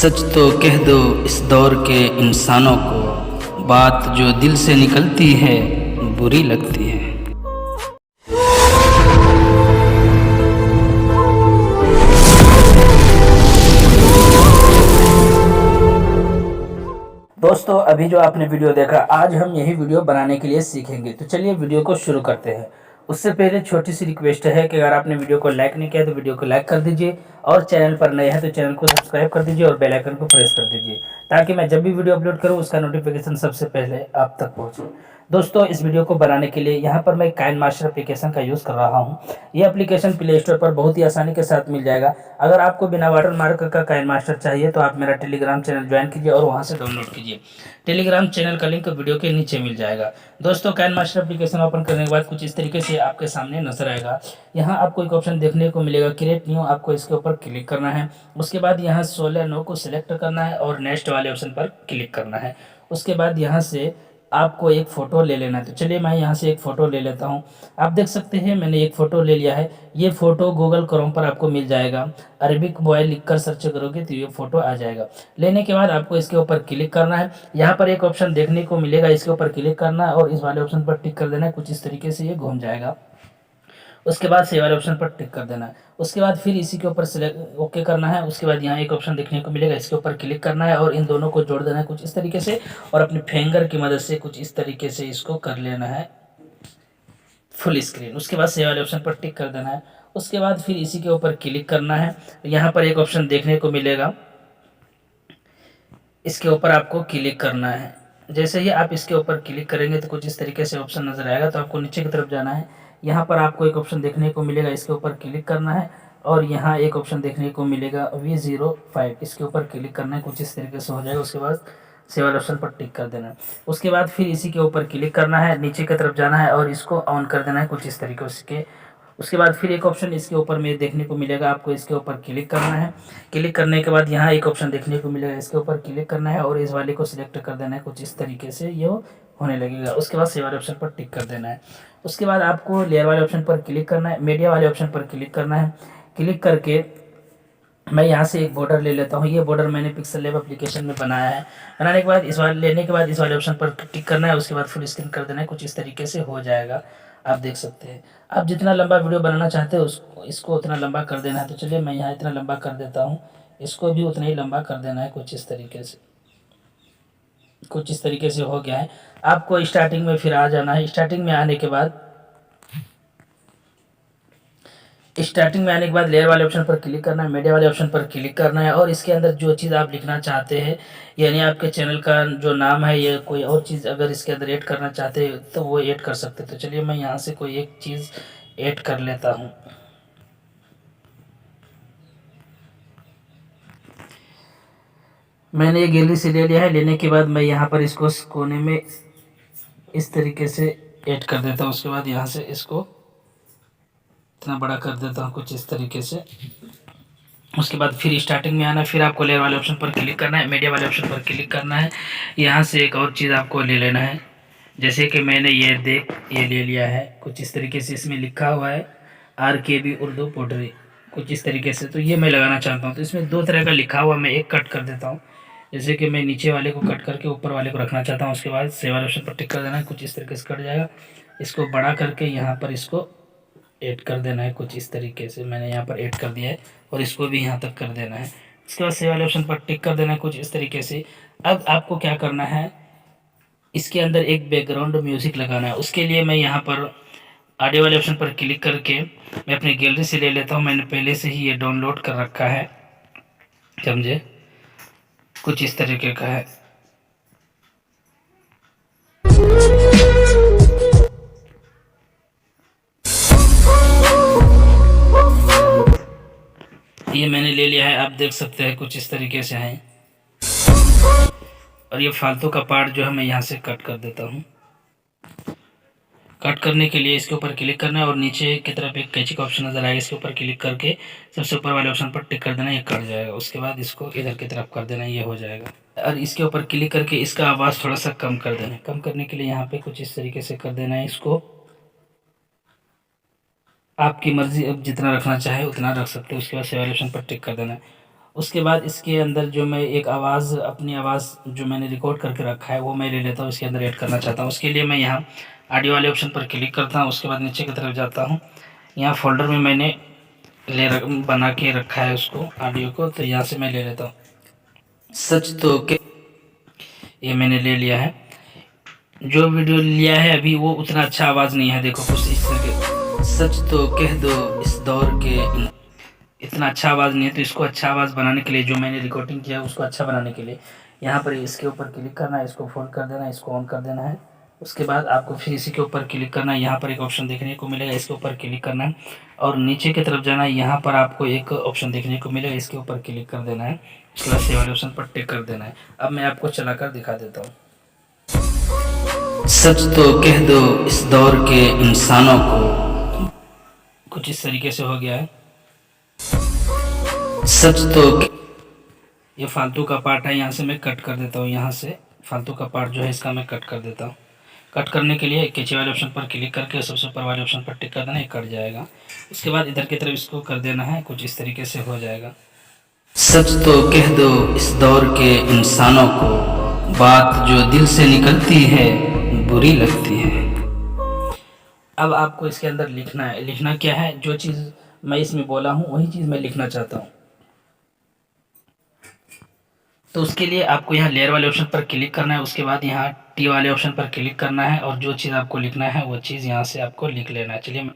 सच तो कह दो इस दौर के इंसानों को, बात जो दिल से निकलती है बुरी लगती है। दोस्तों, अभी जो आपने वीडियो देखा, आज हम यही वीडियो बनाने के लिए सीखेंगे। तो चलिए वीडियो को शुरू करते हैं। उससे पहले छोटी सी रिक्वेस्ट है कि अगर आपने वीडियो को लाइक नहीं किया तो वीडियो को लाइक कर दीजिए, और चैनल पर नए हैं तो चैनल को सब्सक्राइब कर दीजिए और बेल आइकन को प्रेस कर दीजिए, ताकि मैं जब भी वीडियो अपलोड करूं उसका नोटिफिकेशन सबसे पहले आप तक पहुंचे। दोस्तों, इस वीडियो को बनाने के लिए यहाँ पर मैं काइन मास्टर एप्लीकेशन का यूज़ कर रहा हूँ। ये एप्लीकेशन प्ले स्टोर पर बहुत ही आसानी के साथ मिल जाएगा। अगर आपको बिना वाटरमार्क का काइन मास्टर चाहिए तो आप मेरा टेलीग्राम चैनल ज्वाइन कीजिए और वहाँ से डाउनलोड कीजिए। टेलीग्राम चैनल का लिंक वीडियो के नीचे मिल जाएगा। दोस्तों, काइन मास्टर एप्लीकेशन ओपन करने के बाद कुछ इस तरीके से आपके सामने नजर आएगा। यहाँ आपको एक ऑप्शन देखने को मिलेगा, क्रिएट न्यू। आपको इसके ऊपर क्लिक करना है। उसके बाद यहाँ 16 को सिलेक्ट करना है और नेक्स्ट वाले ऑप्शन पर क्लिक करना है। उसके बाद यहाँ से आपको एक फ़ोटो ले लेना है। तो चलिए मैं यहाँ से एक फ़ोटो ले लेता हूँ। आप देख सकते हैं मैंने एक फ़ोटो ले लिया है। ये फ़ोटो गूगल क्रोम पर आपको मिल जाएगा। अरबिक बॉय लिखकर सर्च करोगे तो ये फ़ोटो आ जाएगा। लेने के बाद आपको इसके ऊपर क्लिक करना है। यहाँ पर एक ऑप्शन देखने को मिलेगा, इसके ऊपर क्लिक करना है और इस वाले ऑप्शन पर टिक कर देना है। कुछ इस तरीके से ये घूम जाएगा। उसके बाद सेव वाले ऑप्शन पर टिक कर देना है। उसके बाद फिर इसी के ऊपर सिलेक्ट ओके करना है। उसके बाद यहाँ एक ऑप्शन देखने को मिलेगा, इसके ऊपर क्लिक करना है और इन दोनों को जोड़ देना है कुछ इस तरीके से, और अपने फिंगर की मदद से कुछ इस तरीके से इसको कर लेना है फुल स्क्रीन। उसके बाद सेव वाले ऑप्शन पर टिक कर देना है। उसके बाद फिर इसी के ऊपर क्लिक करना है। यहाँ पर एक ऑप्शन देखने को मिलेगा, इसके ऊपर आपको क्लिक करना है। जैसे ही आप इसके ऊपर क्लिक करेंगे तो कुछ इस तरीके से ऑप्शन नजर आएगा। तो आपको नीचे की तरफ जाना है। यहाँ पर आपको एक ऑप्शन देखने को मिलेगा, इसके ऊपर क्लिक करना है और यहाँ एक ऑप्शन देखने को मिलेगा V05, इसके ऊपर क्लिक करना है। कुछ इस तरीके से हो जाएगा। उसके बाद सेव वाले ऑप्शन पर टिक कर देना है। उसके बाद फिर इसी के ऊपर क्लिक करना है, नीचे की तरफ जाना है और इसको ऑन कर देना है कुछ इस तरीके से। उसके बाद फिर एक ऑप्शन इसके ऊपर में देखने को मिलेगा, आपको इसके ऊपर क्लिक करना है। क्लिक करने के बाद यहाँ एक ऑप्शन देखने को मिलेगा, इसके ऊपर क्लिक करना है और इस वाले को सिलेक्ट कर देना है। कुछ इस तरीके से ये होने लगेगा। उसके बाद सेव वाले ऑप्शन पर टिक कर देना है। उसके बाद आपको लेयर वाले ऑप्शन पर क्लिक करना है, मीडिया वाले ऑप्शन पर क्लिक करना है। क्लिक करके मैं यहाँ से एक बॉर्डर ले लेता हूँ। ये बॉर्डर मैंने पिक्सल लैब एप्लीकेशन में बनाया है। बनाने के बाद इस वाले लेने के बाद इस वाले ऑप्शन पर टिक करना है। उसके बाद फुल स्क्रीन कर देना है। कुछ इस तरीके से हो जाएगा। आप देख सकते हैं। आप जितना लंबा वीडियो बनाना चाहते हो इसको उतना लंबा कर देना है। तो चलिए मैं यहाँ इतना लंबा कर देता हूँ, इसको भी उतना ही लंबा कर देना है। कुछ इस तरीके से हो गया है। आपको स्टार्टिंग में फिर आ जाना है। स्टार्टिंग में आने के बाद लेयर वाले ऑप्शन पर क्लिक करना है, मीडिया वाले ऑप्शन पर क्लिक करना है और इसके अंदर जो चीज़ आप लिखना चाहते हैं, यानी आपके चैनल का जो नाम है या कोई और चीज़ अगर इसके अंदर ऐड करना चाहते हैं तो वो ऐड कर सकते हैं। तो चलिए मैं यहाँ से कोई एक चीज़ ऐड कर लेता हूँ। मैंने ये गैलरी से ले लिया है। लेने के बाद मैं यहाँ पर इसको कोने में इस तरीके से ऐड कर देता हूँ। उसके बाद यहाँ से इसको इतना बड़ा कर देता हूँ कुछ इस तरीके से। उसके बाद फिर स्टार्टिंग में आना, फिर आपको लेयर वाले ऑप्शन पर क्लिक करना है, मीडिया वाले ऑप्शन पर क्लिक करना है। यहाँ से एक और चीज़ आपको ले लेना है, जैसे कि मैंने ये ले लिया है। कुछ इस तरीके से इसमें लिखा हुआ है RKB उर्दू पोटरी, कुछ इस तरीके से। तो ये मैं लगाना चाहता हूँ। तो इसमें दो तरह का लिखा हुआ, मैं एक कट कर देता हूँ। जैसे कि मैं नीचे वाले को कट करके ऊपर वाले को रखना चाहता हूँ। उसके बाद सेव वाले ऑप्शन पर टिक कर देना है। कुछ इस तरीके से कट जाएगा। इसको बड़ा करके यहाँ पर इसको ऐड कर देना है। कुछ इस तरीके से मैंने यहाँ पर ऐड कर दिया है और इसको भी यहाँ तक कर देना है। उसके बाद सेव वाले ऑप्शन पर टिक कर देना है कुछ इस तरीके से। अब आपको क्या करना है, इसके अंदर एक बैकग्राउंड म्यूज़िक लगाना है। उसके लिए मैं यहाँ पर ऑडियो वाले ऑप्शन पर क्लिक करके मैं अपनी गैलरी से ले लेता हूँ। मैंने पहले से ही ये डाउनलोड कर रखा है, समझे। कुछ इस तरीके का है। ये मैंने ले लिया है, आप देख सकते हैं कुछ इस तरीके से है। और ये फालतू का पार्ट जो है मैं यहाँ से कट कर देता हूँ। कट करने के लिए इसके ऊपर क्लिक करना है और नीचे की तरफ एक कैंची का ऑप्शन नजर आएगा, इसके ऊपर क्लिक करके सबसे ऊपर वाले ऑप्शन पर टिक कर देना, ये कट जाएगा। उसके बाद इसको इधर की तरफ कर देना, ये हो जाएगा। और इसके ऊपर क्लिक करके इसका आवाज़ थोड़ा सा कम कर देना है। कम करने के लिए यहाँ पे कुछ इस तरीके से कर देना है। इसको आपकी मर्जी, अब जितना रखना चाहे उतना रख सकते हो। उसके बाद सेव वाले ऑप्शन पर टिक कर देना है। उसके बाद इसके अंदर जो मैं एक आवाज़, अपनी आवाज़ जो मैंने रिकॉर्ड करके रखा है वो मैं ले लेता हूँ, इसके अंदर ऐड करना चाहता हूँ। उसके लिए मैं यहाँ ऑडियो वाले ऑप्शन पर क्लिक करता हूँ। उसके बाद नीचे की तरफ जाता हूँ, यहाँ फ़ोल्डर में मैंने बना के रखा है उसको, ऑडियो को, तो यहाँ से मैं ले लेता हूँ। सच तो के ये मैंने ले लिया है। जो वीडियो लिया है अभी वो उतना अच्छा आवाज़ नहीं है, देखो कुछ इस तरह के, सच तो कह दो इस दौर के, इतना अच्छा आवाज़ नहीं है। तो इसको अच्छा आवाज़ बनाने के लिए जो मैंने रिकॉर्डिंग किया है उसको अच्छा बनाने के लिए यहाँ पर इसके ऊपर क्लिक करना है, इसको फोल्ड कर देना है, इसको ऑन कर देना है। उसके बाद आपको फिर इसी के ऊपर क्लिक करना है, यहाँ पर एक ऑप्शन देखने को मिलेगा, इसके ऊपर क्लिक करना है और नीचे की तरफ जाना है। यहाँ पर आपको एक ऑप्शन देखने को मिलेगा, इसके ऊपर क्लिक कर देना है। उसके बाद सेव वाले ऑप्शन पर टिक कर देना है। अब मैं आपको चलाकर दिखा देता हूँ। सच तो कह दो इस दौर के इंसानों को, कुछ इस तरीके से हो गया है। सच तो ये फालतू का पार्ट है, यहाँ से मैं कट कर देता हूँ। यहाँ से फालतू का पार्ट जो है इसका मैं कट कर देता हूँ। कट करने के लिए कैची वाले ऑप्शन पर क्लिक करके सबसे ऊपर वाले ऑप्शन पर टिक कर देना, ये कट जाएगा। उसके बाद इधर की तरफ इसको कर देना है, कुछ इस तरीके से हो जाएगा। सच तो कह दो इस दौर के इंसानों को, बात जो दिल से निकलती है बुरी लगती है। अब आपको इसके अंदर लिखना है। लिखना क्या है, जो चीज़ मैं इसमें बोला हूँ वही चीज़ मैं लिखना चाहता हूँ। तो उसके लिए आपको यहाँ लेयर वाले ऑप्शन पर क्लिक करना है। उसके बाद यहाँ टी वाले ऑप्शन पर क्लिक करना है और जो चीज़ आपको लिखना है वो चीज़ यहाँ से आपको लिख लेना है। चलिए,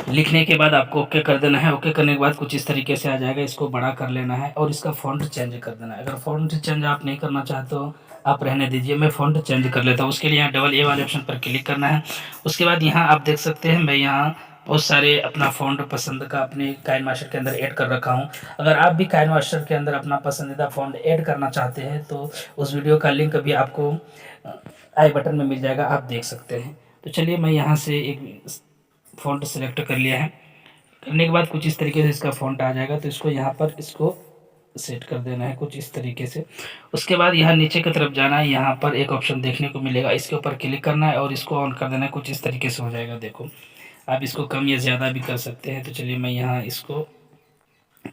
लिखने के बाद आपको ओके कर देना है। ओके करने के बाद कुछ इस तरीके से आ जाएगा, इसको बड़ा कर लेना है और इसका फ़ॉन्ट चेंज कर देना है। अगर फ़ॉन्ट चेंज आप नहीं करना चाहते हो आप रहने दीजिए, मैं फ़ॉन्ट चेंज कर लेता हूँ। उसके लिए यहाँ डबल ए वाले ऑप्शन पर क्लिक करना है। उसके बाद यहाँ आप देख सकते हैं मैं यहाँ बहुत सारे अपना फ़ॉन्ट पसंद का अपने काइन मास्टर के अंदर ऐड कर रखा हूँ। अगर आप भी काइन मास्टर के अंदर अपना पसंदीदा फ़ॉन्ट ऐड करना चाहते हैं तो उस वीडियो का लिंक भी आपको आई बटन में मिल जाएगा, आप देख सकते हैं। तो चलिए, मैं यहाँ से एक फ़ॉन्ट सेलेक्ट कर लिया है। करने के बाद कुछ इस तरीके से इसका फ़ॉन्ट आ जाएगा, तो इसको यहाँ पर इसको सेट कर देना है कुछ इस तरीके से। उसके बाद यहाँ नीचे की तरफ जाना है, यहाँ पर एक ऑप्शन देखने को मिलेगा, इसके ऊपर क्लिक करना है और इसको ऑन कर देना है। कुछ इस तरीके से हो जाएगा। देखो, आप इसको कम या ज़्यादा भी कर सकते हैं। तो चलिए, मैं यहाँ इसको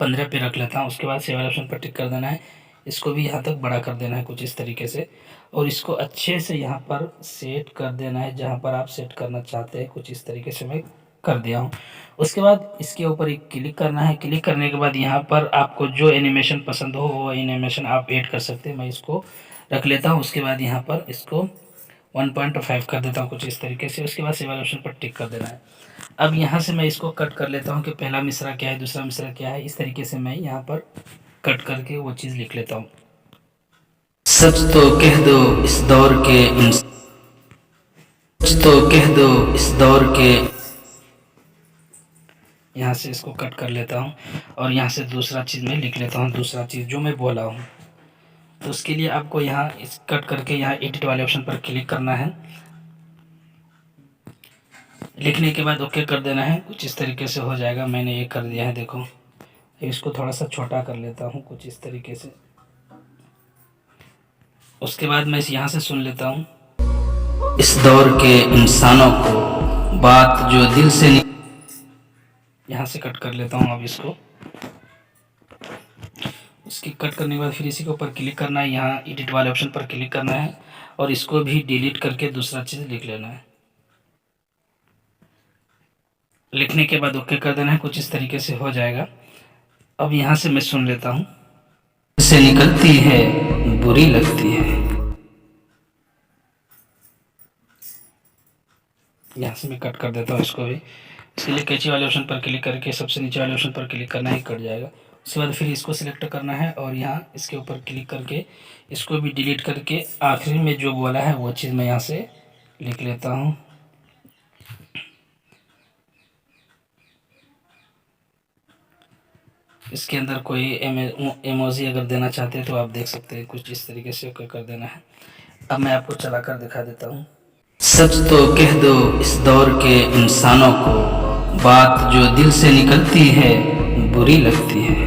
15 पे रख लेता हूँ। उसके बाद सेव वाले ऑप्शन पर टिक कर देना है, इसको भी यहाँ तक बड़ा कर देना है कुछ इस तरीके से और इसको अच्छे से यहाँ पर सेट कर देना है जहाँ पर आप सेट करना चाहते हैं। कुछ इस तरीके से मैं कर दिया हूँ। उसके बाद इसके ऊपर एक क्लिक करना है। क्लिक करने के बाद यहाँ पर आपको जो एनिमेशन पसंद हो वो एनिमेशन आप ऐड कर सकते हैं। मैं इसको रख लेता हूँ। उसके बाद यहाँ पर इसको 1.5 कर देता हूँ कुछ इस तरीके से। उसके बाद सेव वाले ऑप्शन पर टिक कर देना है। अब यहाँ से मैं इसको कट कर लेता हूँ कि पहला मिसरा क्या है, दूसरा मिसरा क्या है। इस तरीके से मैं यहाँ पर कट करके वो चीज़ लिख लेता हूँ। सच तो कह दो इस दौर के, सच तो कह दो इस दौर के, यहाँ से इसको कट कर लेता हूँ और यहाँ से दूसरा चीज़ मैं लिख लेता हूँ, दूसरा चीज़ जो मैं बोला हूँ। तो उसके लिए आपको यहाँ इस कट करके यहाँ एडिट वाले ऑप्शन पर क्लिक करना है। लिखने के बाद ओके कर देना है। कुछ इस तरीके से हो जाएगा। मैंने ये कर दिया है, देखो। इसको थोड़ा सा छोटा कर लेता हूँ कुछ इस तरीके से। उसके बाद मैं यहाँ से सुन लेता हूँ, इस दौर के इंसानों को, बात जो दिल से यहाँ से कट कर लेता हूँ। अब इसको उसकी कट करने के बाद फिर इसी के ऊपर क्लिक करना है, यहाँ एडिट वाले ऑप्शन पर क्लिक करना है और इसको भी डिलीट करके दूसरा चीज़ लिख लेना है। लिखने के बाद ओके कर देना है। कुछ इस तरीके से हो जाएगा। अब यहाँ से मैं सुन लेता हूँ, से निकलती है बुरी लगती है। यहाँ से मैं कट कर देता हूँ इसको भी। इसके लिए कैची वाले ऑप्शन पर क्लिक करके सबसे नीचे वाले ऑप्शन पर क्लिक करना है, कट जाएगा। उसके बाद फिर इसको सिलेक्ट करना है और यहाँ इसके ऊपर क्लिक करके इसको भी डिलीट करके आखिरी में जो बोला है वो चीज़ मैं यहाँ से लिख लेता हूँ। इसके अंदर कोई इमोजी अगर देना चाहते हैं तो आप देख सकते हैं। कुछ इस तरीके से कर देना है। अब मैं आपको चलाकर दिखा देता हूँ। सच तो कह दो इस दौर के इंसानों को, बात जो दिल से निकलती है बुरी लगती है।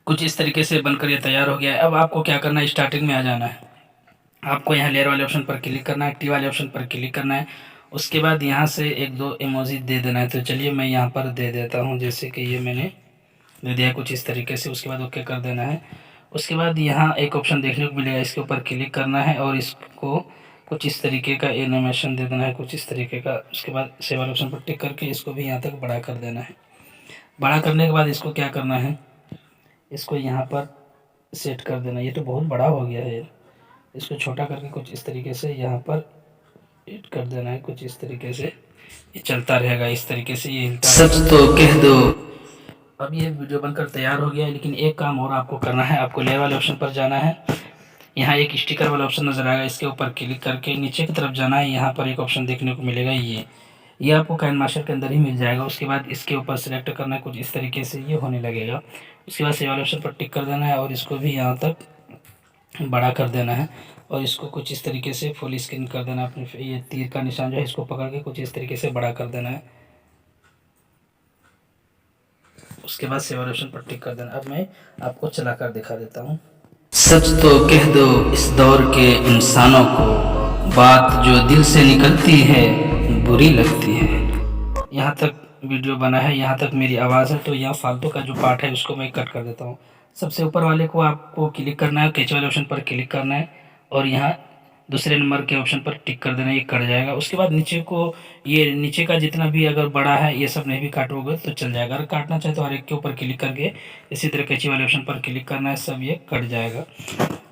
कुछ इस तरीके से बनकर ये तैयार हो गया है। अब आपको क्या करना है, स्टार्टिंग में आ जाना है। आपको यहाँ लेयर वाले ऑप्शन पर क्लिक करना है, टी वाले ऑप्शन पर क्लिक करना है। उसके बाद यहाँ से एक दो इमोजी दे देना है। तो चलिए, मैं यहाँ पर दे देता हूँ। जैसे कि ये मैंने दे दिया है कुछ इस तरीके से। उसके बाद ओके कर देना है। उसके बाद यहाँ एक ऑप्शन देखने को मिलेगा, इसके ऊपर क्लिक करना है और इसको कुछ इस तरीके का एनिमेशन दे देना है, कुछ इस तरीके का। उसके बाद सेव वाले ऑप्शन पर टिक करके इसको भी यहाँ तक बड़ा कर देना है। बड़ा करने के बाद इसको क्या करना है, इसको यहाँ पर सेट कर देना। ये तो बहुत बड़ा हो गया है, इसको छोटा करके कुछ इस तरीके से यहाँ पर एड कर देना है, कुछ इस तरीके से। ये चलता रहेगा इस तरीके से, ये हिलता सच तो कह दो। अब ये वीडियो बनकर तैयार हो गया है, लेकिन एक काम और आपको करना है। आपको लेयर वाले ऑप्शन पर जाना है। यहाँ एक स्टिकर वाला ऑप्शन नजर आएगा, इसके ऊपर क्लिक करके नीचे की तरफ जाना है। यहाँ पर एक ऑप्शन देखने को मिलेगा, ये आपको काइनमास्टर के अंदर ही मिल जाएगा। उसके बाद इसके ऊपर सेलेक्ट करना है, कुछ इस तरीके से ये होने लगेगा। उसके बाद सेव वाले ऑप्शन पर टिक कर देना है और इसको भी यहाँ तक बड़ा कर देना है और इसको कुछ इस तरीके से फुल स्क्रीन कर देना है। अपने ये तीर का निशान जो है इसको पकड़ के कुछ इस तरीके से बड़ा कर देना है। उसके बाद सेव वाले ऑप्शन पर टिक कर देना। अब मैं आपको चलाकर दिखा देता हूँ। सच तो कह दो इस दौर के इंसानों को, बात जो दिल से निकलती है बुरी लगती है। यहाँ तक वीडियो बना है, यहाँ तक मेरी आवाज़ है, तो यहाँ फालतू का जो पार्ट है उसको मैं कट कर देता हूँ। सबसे ऊपर वाले को आपको क्लिक करना है, कैच वाले ऑप्शन पर क्लिक करना है और यहाँ दूसरे नंबर के ऑप्शन पर टिक कर देना, ये कट जाएगा। उसके बाद नीचे को, ये नीचे का जितना भी अगर बड़ा है ये सब नहीं भी काटोगे तो चल जाएगा। अगर काटना चाहे तो हर एक के ऊपर क्लिक करके इसी तरह कैची वाले ऑप्शन पर क्लिक करना है, सब ये कट जाएगा।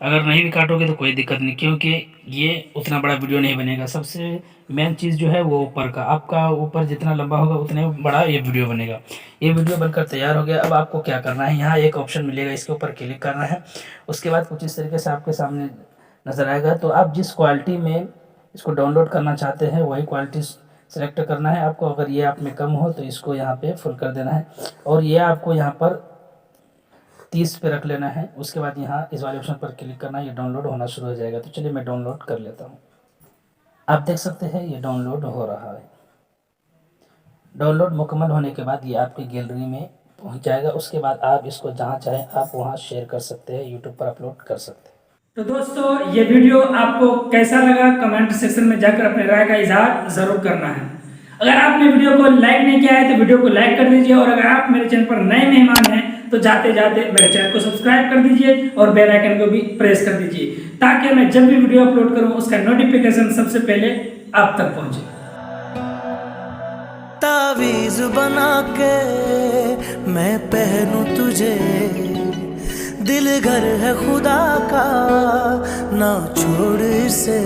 अगर नहीं भी काटोगे तो कोई दिक्कत नहीं, क्योंकि ये उतना बड़ा वीडियो नहीं बनेगा। सबसे मेन चीज़ जो है वो ऊपर का, आपका ऊपर जितना लंबा होगा उतने बड़ा ये वीडियो बनेगा। ये वीडियो बनकर तैयार हो गया। अब आपको क्या करना है, यहाँ एक ऑप्शन मिलेगा, इसके ऊपर क्लिक करना है। उसके बाद कुछ इस तरीके से आपके सामने नज़र आएगा। तो आप जिस क्वालिटी में इसको डाउनलोड करना चाहते हैं वही क्वालिटी सेलेक्ट करना है आपको। अगर ये आप में कम हो तो इसको यहाँ पे फुल कर देना है और ये आपको यहाँ पर 30 पे रख लेना है। उसके बाद यहाँ इस वाले ऑप्शन पर क्लिक करना है, ये डाउनलोड होना शुरू हो जाएगा। तो चलिए मैं डाउनलोड कर लेता हूँ। आप देख सकते हैं ये डाउनलोड हो रहा है। डाउनलोड मुकम्मल होने के बाद ये आपकी गैलरी में पहुँच जाएगा। उसके बाद आप इसको जहाँ चाहें आप वहाँ शेयर कर सकते हैं, यूट्यूब पर अपलोड कर सकते हैं। तो दोस्तों ये वीडियो आपको कैसा लगा कमेंट सेक्शन में जाकर अपने राय का इजहार जरूर करना है। अगर आपने वीडियो को लाइक नहीं किया है तो वीडियो को लाइक कर दीजिए और अगर आप मेरे चैनल पर नए मेहमान हैं तो जाते जाते मेरे चैनल को सब्सक्राइब कर दीजिए और बेल आइकन को भी प्रेस कर दीजिए, ताकि मैं जब भी वीडियो अपलोड करूं उसका नोटिफिकेशन सबसे पहले आप तक पहुंचे। तावीज़ बना के मैं पहनूं तुझे, दिल घर है खुदा का ना छोड़ इसे।